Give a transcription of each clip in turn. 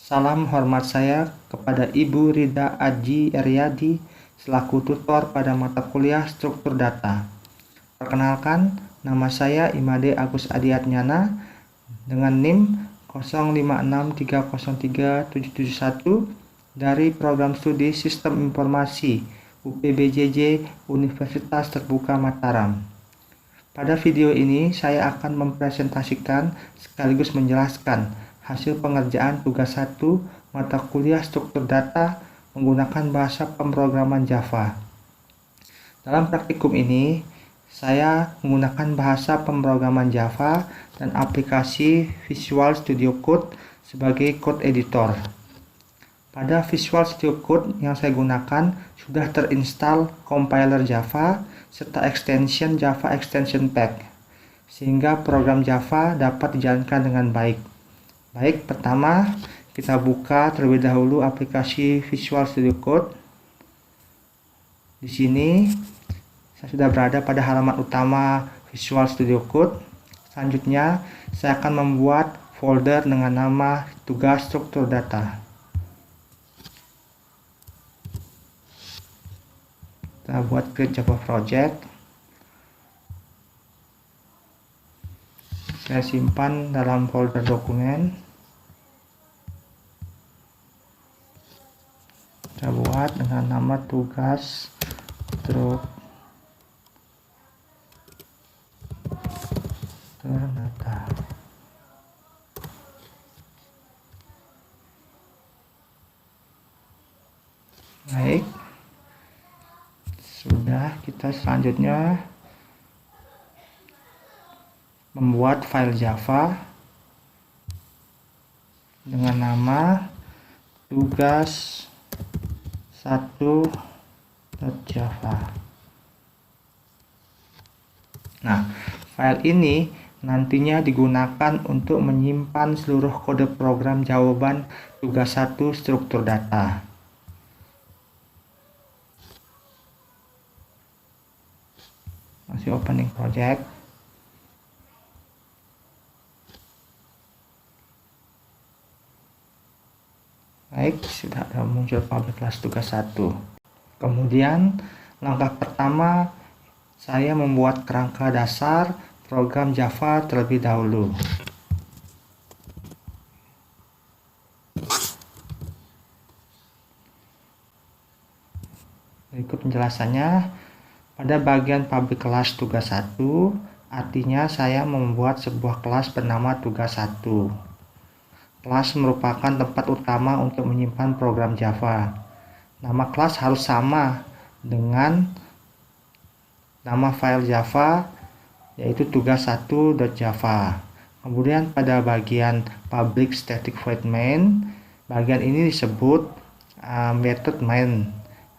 Salam hormat saya kepada Ibu Rida Aji Eryadi selaku tutor pada mata kuliah Struktur Data. Perkenalkan, nama saya Imade Agus Adiatnyana dengan NIM 0563037771 dari Program Studi Sistem Informasi UPBJJ Universitas Terbuka Mataram. Pada video ini saya akan mempresentasikan sekaligus menjelaskan hasil pengerjaan tugas 1 mata kuliah Struktur Data menggunakan bahasa pemrograman Java. Dalam praktikum ini, saya menggunakan bahasa pemrograman Java dan aplikasi Visual Studio Code sebagai code editor. Pada Visual Studio Code yang saya gunakan sudah terinstall compiler Java serta extension Java Extension Pack, sehingga program Java dapat dijalankan dengan baik. Baik, pertama kita buka terlebih dahulu aplikasi Visual Studio Code. Di sini saya sudah berada pada halaman utama Visual Studio Code. Selanjutnya saya akan membuat folder dengan nama tugas struktur data. Kita buat create Java project. Saya simpan dalam folder dokumen. Kita buat dengan nama tugas struktur data. Baik, sudah. Kita selanjutnya membuat file Java dengan nama tugas 1.java. Nah, file ini nantinya digunakan untuk menyimpan seluruh kode program jawaban tugas 1 struktur data. Masih opening project. Baik, sudah ada muncul public class tugas 1. Kemudian langkah pertama saya membuat kerangka dasar program Java terlebih dahulu. Berikut penjelasannya. Pada bagian public class tugas 1, artinya saya membuat sebuah kelas bernama tugas 1. Kelas merupakan tempat utama untuk menyimpan program Java. Nama kelas harus sama dengan nama file Java, yaitu tugas 1.java. Kemudian pada bagian public static void main, bagian ini disebut method main.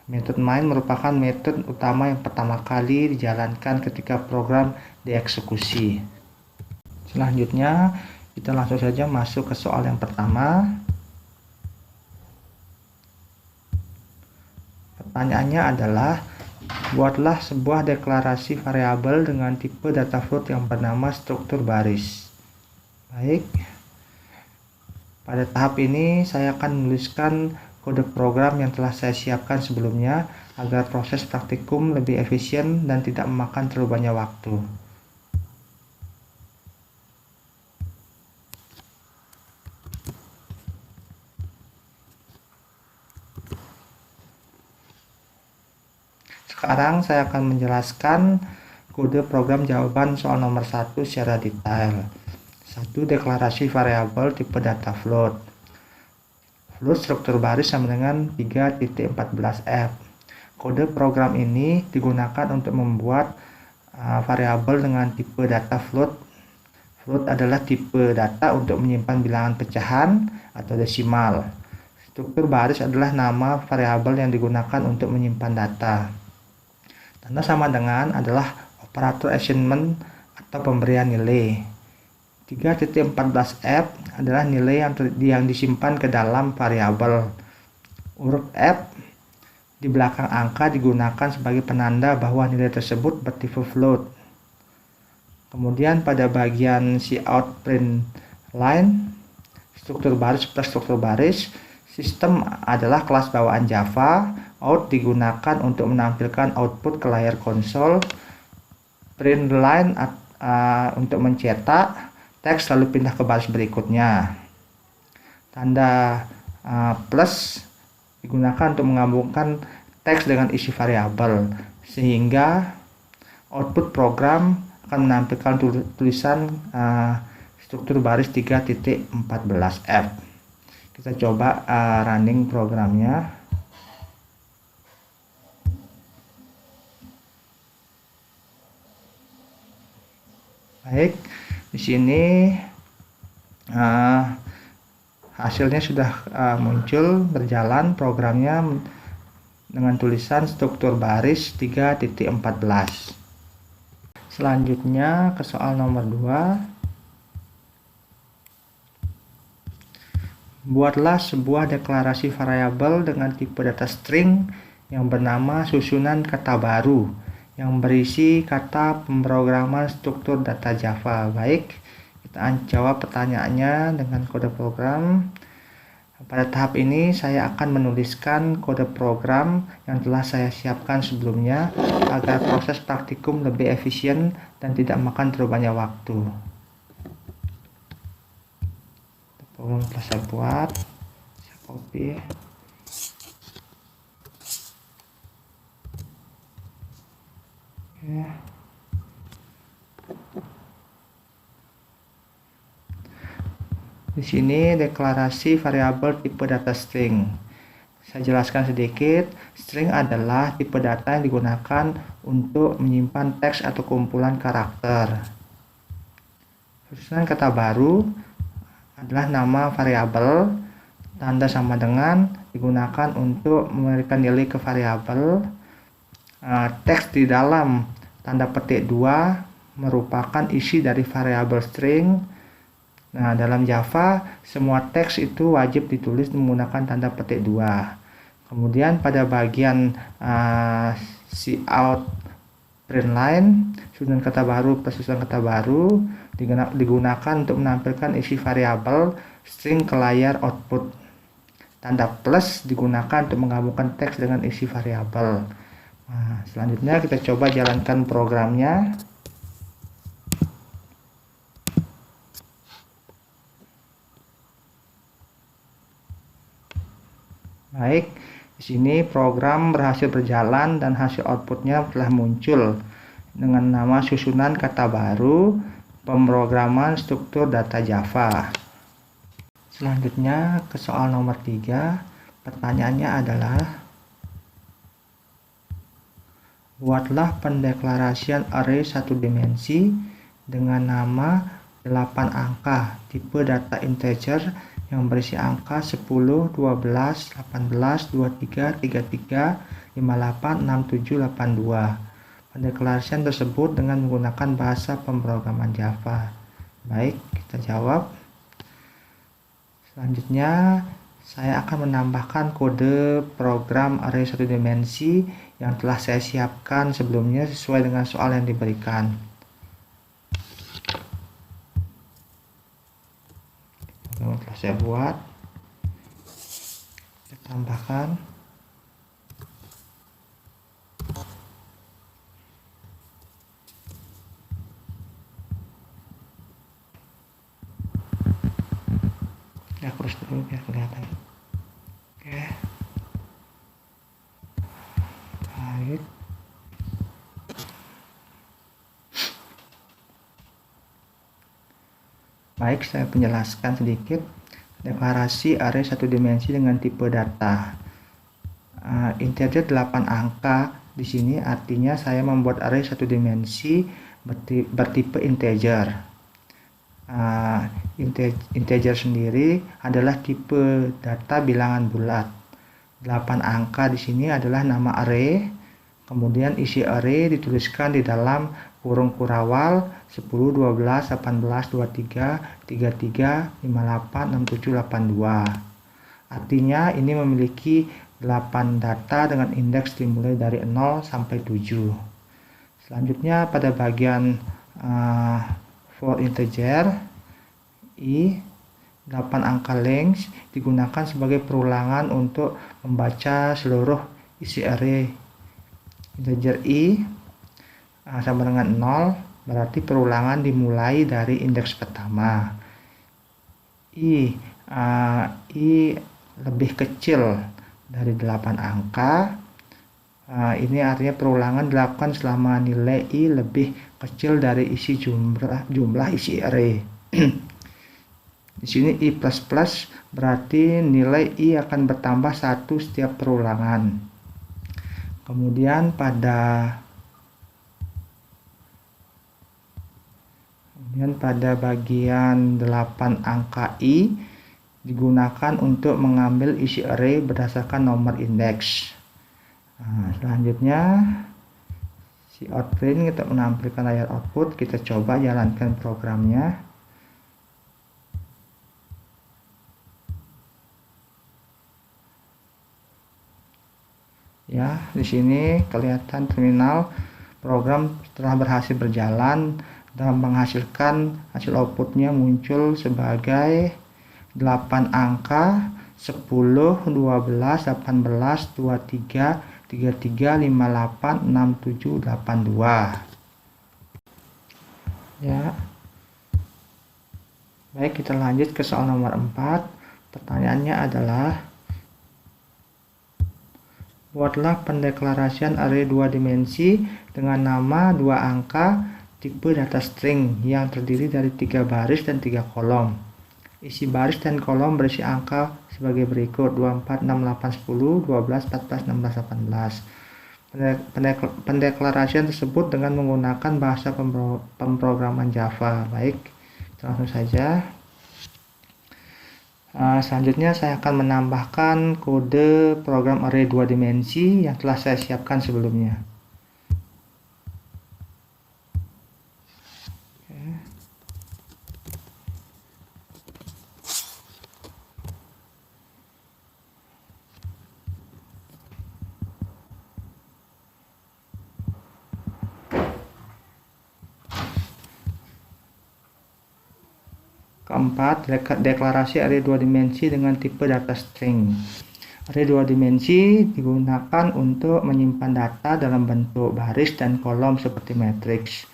Method main merupakan metode utama yang pertama kali dijalankan ketika program dieksekusi. Selanjutnya kita langsung saja masuk ke soal yang pertama. Pertanyaannya adalah, buatlah sebuah deklarasi variabel dengan tipe data float yang bernama struktur baris. Baik, pada tahap ini saya akan menuliskan kode program yang telah saya siapkan sebelumnya agar proses praktikum lebih efisien dan tidak memakan terlalu banyak waktu. Sekarang saya akan menjelaskan kode program jawaban soal nomor 1 secara detail. 1. Deklarasi variabel tipe data float. Float struktur baris sama dengan 3.14f. Kode program ini digunakan untuk membuat variabel dengan tipe data float. Float adalah tipe data untuk menyimpan bilangan pecahan atau desimal. Struktur baris adalah nama variabel yang digunakan untuk menyimpan data. Tanda sama dengan adalah operator assignment atau pemberian nilai. 3.14f adalah nilai yang disimpan ke dalam variabel. Huruf F di belakang angka digunakan sebagai penanda bahwa nilai tersebut bertipe float. Kemudian pada bagian cout print line, struktur baris plus struktur baris. Sistem adalah kelas bawaan Java. Out digunakan untuk menampilkan output ke layar konsol. Print line untuk mencetak. Teks lalu pindah ke baris berikutnya. Tanda plus digunakan untuk menggabungkan teks dengan isi variabel, sehingga output program akan menampilkan tulisan struktur baris 3.14f. Kita coba running programnya. Baik, di sini hasilnya sudah muncul, berjalan programnya dengan tulisan struktur baris 3.14. Selanjutnya ke soal nomor 2. Buatlah sebuah deklarasi variabel dengan tipe data string yang bernama susunan kata baru yang berisi kata pemrograman struktur data Java. Baik, kita jawab pertanyaannya dengan kode program. Pada tahap ini saya akan menuliskan kode program yang telah saya siapkan sebelumnya agar proses praktikum lebih efisien dan tidak makan terlalu banyak waktu. Program telah saya buat, saya copy. Oke. Di sini deklarasi variabel tipe data string. Saya jelaskan sedikit. String adalah tipe data yang digunakan untuk menyimpan teks atau kumpulan karakter. Susunan kata baru adalah nama variabel. Tanda sama dengan digunakan untuk memberikan nilai ke variabel. Teks di dalam tanda petik 2 merupakan isi dari variabel string. Nah, dalam Java semua teks itu wajib ditulis menggunakan tanda petik 2. Kemudian pada bagian cout print line, susunan kata baru plus susunan kata baru digunakan untuk menampilkan isi variabel string ke layar output. Tanda plus digunakan untuk menggabungkan teks dengan isi variabel. Nah, selanjutnya kita coba jalankan programnya. Baik, di sini program berhasil berjalan dan hasil outputnya telah muncul dengan nama susunan kata baru pemrograman struktur data Java. Selanjutnya ke soal nomor 3. Pertanyaannya adalah, buatlah pendeklarasian array satu dimensi dengan nama 8 angka tipe data integer yang berisi angka 10, 12, 18, 23, 33, 58, 67, 82. Pendeklarasian tersebut dengan menggunakan bahasa pemrograman Java. Baik, kita jawab. Selanjutnya, saya akan menambahkan kode program array satu dimensi yang telah saya siapkan sebelumnya sesuai dengan soal yang diberikan. Yang telah saya buat, saya tambahkan. Ya, terus dulu biar kelihatan. Oke. Baik. Baik, saya menjelaskan sedikit deklarasi array satu dimensi dengan tipe data. Integer 8 angka di sini artinya saya membuat array satu dimensi bertipe integer. Integer sendiri adalah tipe data bilangan bulat. 8 angka di sini adalah nama array. Kemudian isi array dituliskan di dalam kurung kurawal 10, 12, 18, 23, 33, 58, 67, 82. Artinya ini memiliki 8 data dengan indeks dimulai dari 0 sampai 7. Selanjutnya pada bagian for integer i 8 angka length digunakan sebagai perulangan untuk membaca seluruh isi array. Integer i sama dengan 0, berarti perulangan dimulai dari indeks pertama. I lebih kecil dari 8 angka. Ini artinya perulangan dilakukan selama nilai i lebih kecil dari isi jumlah isi array. Di sini i++ berarti nilai i akan bertambah 1 setiap perulangan. Kemudian pada bagian 8 angka i digunakan untuk mengambil isi array berdasarkan nomor indeks. Selanjutnya si Outprint kita menampilkan layar output. Kita coba jalankan programnya. Ya, di sini kelihatan terminal program telah berhasil berjalan dan menghasilkan hasil outputnya muncul sebagai 8 angka 10, 12, 18, 23, 33, 58, 67, 82. Ya. Baik, kita lanjut ke soal nomor 4. Pertanyaannya adalah, buatlah pendeklarasian array 2 dimensi dengan nama 2 angka tipe data string yang terdiri dari 3 baris dan 3 kolom. Isi baris dan kolom berisi angka sebagai berikut: 24, 68, 10, 12, 14, 16, 18. Pendeklarasian tersebut dengan menggunakan bahasa pemrograman Java. Baik, langsung saja. Selanjutnya saya akan menambahkan kode program array 2 dimensi yang telah saya siapkan sebelumnya. Keempat, deklarasi array 2 dimensi dengan tipe data string. Array 2 dimensi digunakan untuk menyimpan data dalam bentuk baris dan kolom seperti matriks.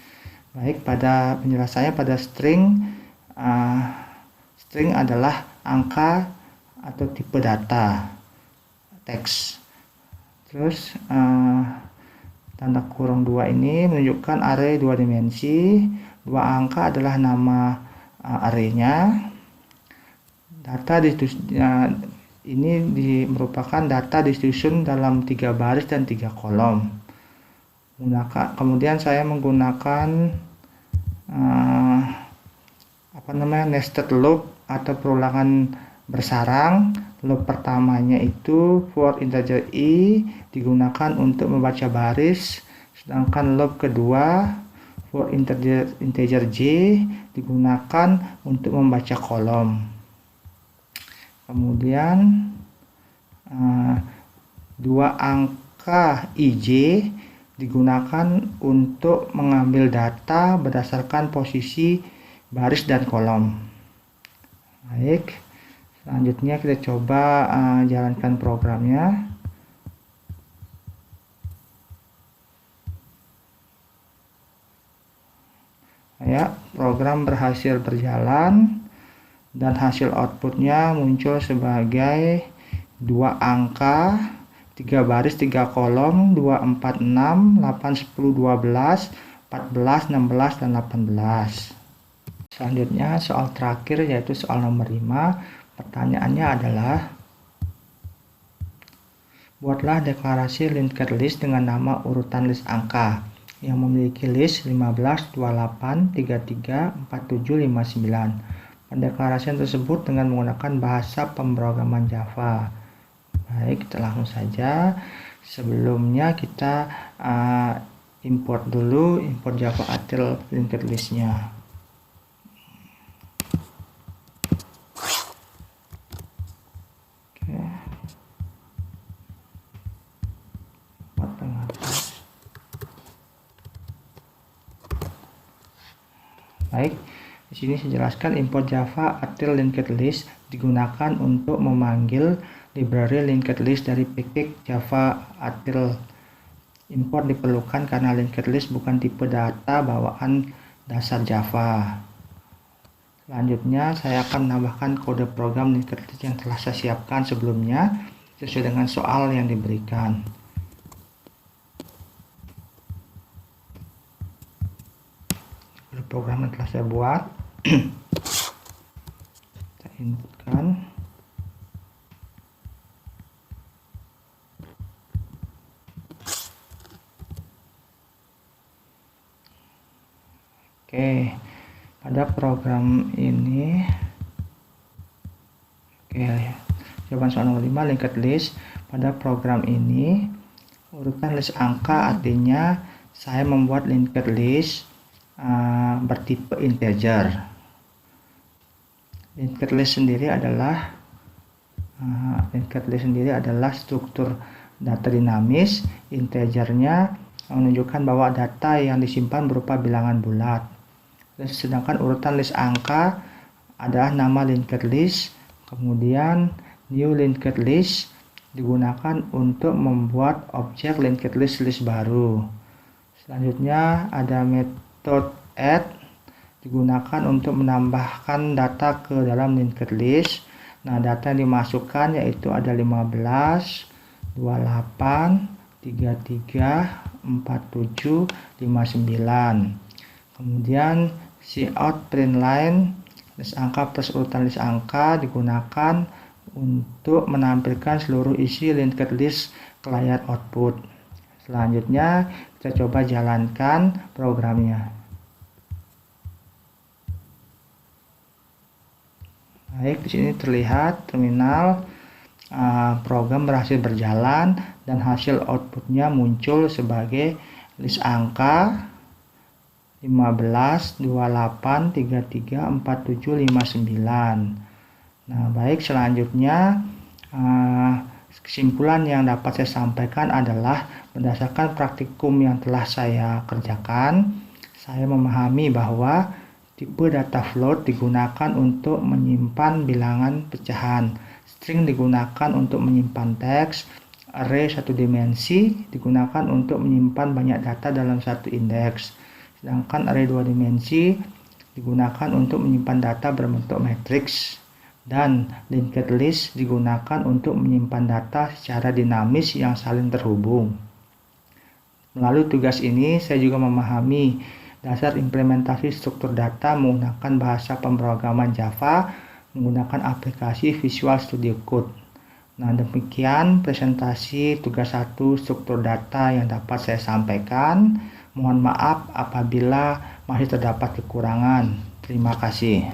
Baik, pada penjelasannya pada string adalah angka atau tipe data teks. Terus tanda kurung 2 ini menunjukkan array 2 dimensi. 2 angka adalah nama arraynya. Data ini merupakan data disusun dalam 3 baris dan 3 kolom. Kemudian saya menggunakan nested loop atau perulangan bersarang. Loop pertamanya itu for integer i digunakan untuk membaca baris, sedangkan loop kedua for integer j digunakan untuk membaca kolom. Kemudian 2 angka ij digunakan untuk mengambil data berdasarkan posisi baris dan kolom. Baik, selanjutnya kita coba jalankan programnya. Ya, program berhasil berjalan dan hasil outputnya muncul sebagai 2 angka 3 baris 3 kolom 2, 4, 6, 8, 10, 12, 14, 16, dan 18. Selanjutnya soal terakhir yaitu soal nomor 5. Pertanyaannya adalah, buatlah deklarasi linked list dengan nama urutan list angka yang memiliki list 15, 28, 33, 47, 59. Pendeklarasian tersebut dengan menggunakan bahasa pemrograman Java. Baik, kita langsung saja. Sebelumnya kita import Java util linked listnya. Oke. Baik, Di sini saya jelaskan import Java artikel linked list digunakan untuk memanggil library linked list dari package Java artikel. Import diperlukan karena linked list bukan tipe data bawaan dasar Java. Selanjutnya saya akan menambahkan kode program linked list yang telah saya siapkan sebelumnya sesuai dengan soal yang diberikan. Kode program yang telah saya buat saya inputkan. Oke, pada program ini jawaban soal nomor 5 linked list. Pada program ini urutan list angka artinya saya membuat linked list bertipe integer. Linked list sendiri adalah struktur data dinamis. Integernya menunjukkan bahwa data yang disimpan berupa bilangan bulat. Sedangkan urutan list angka adalah nama linked list, kemudian new linked list digunakan untuk membuat objek linked list baru. Selanjutnya ada metode add digunakan untuk menambahkan data ke dalam linked list. Nah, data yang dimasukkan yaitu ada 15, 28, 33, 47, 59. Kemudian cout print line list angka plus urutan list angka digunakan untuk menampilkan seluruh isi linked list ke layar output. Selanjutnya kita coba jalankan programnya. Baik, di sini terlihat terminal program berhasil berjalan dan hasil outputnya muncul sebagai list angka 15, 28, 33, 47, 59. Nah, baik, selanjutnya kesimpulan yang dapat saya sampaikan adalah berdasarkan praktikum yang telah saya kerjakan, saya memahami bahwa tipe data float digunakan untuk menyimpan bilangan pecahan, string digunakan untuk menyimpan teks, array satu dimensi digunakan untuk menyimpan banyak data dalam satu indeks. Sedangkan array 2 dimensi digunakan untuk menyimpan data berbentuk matriks, dan linked list digunakan untuk menyimpan data secara dinamis yang saling terhubung. Melalui tugas ini, saya juga memahami dasar implementasi struktur data menggunakan bahasa pemrograman Java menggunakan aplikasi Visual Studio Code. Nah, demikian presentasi tugas 1 struktur data yang dapat saya sampaikan. Mohon maaf apabila masih terdapat kekurangan. Terima kasih.